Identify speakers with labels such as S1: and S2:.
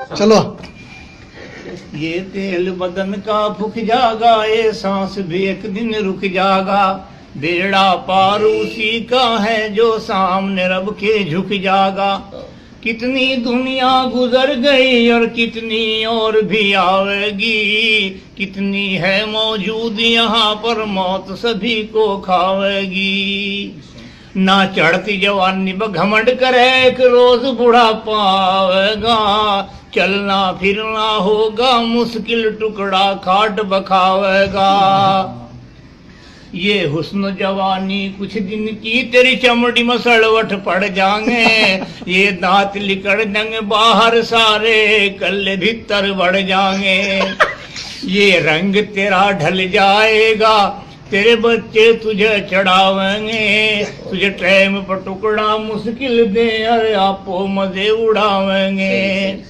S1: चलो।
S2: ये तेल बदन का फूक जागा, ये सांस भी एक दिन रुक जागा। बेड़ा पार उसी का है जो सामने रब के झुक जागा। कितनी दुनिया गुजर गई और कितनी और भी आवेगी। कितनी है मौजूद यहाँ पर मौत सभी को खावेगी। ना चढ़ती जवानी घमंड करे, एक रोज बुढ़ापा आवेगा। चलना फिरना होगा मुश्किल, टुकड़ा खाट बखावेगा। ये हुस्न जवानी कुछ दिन की, तेरी चमड़ी में सड़वट पड़ जाएंगे। ये दांत लिकड़ जाएंगे बाहर सारे, कल भीतर बढ़ जाएंगे। ये रंग तेरा ढल जाएगा, तेरे बच्चे तुझे चढ़ावेंगे। तुझे टाइम पर टुकड़ा मुश्किल दे, अरे आपो मजे उड़ावेंगे।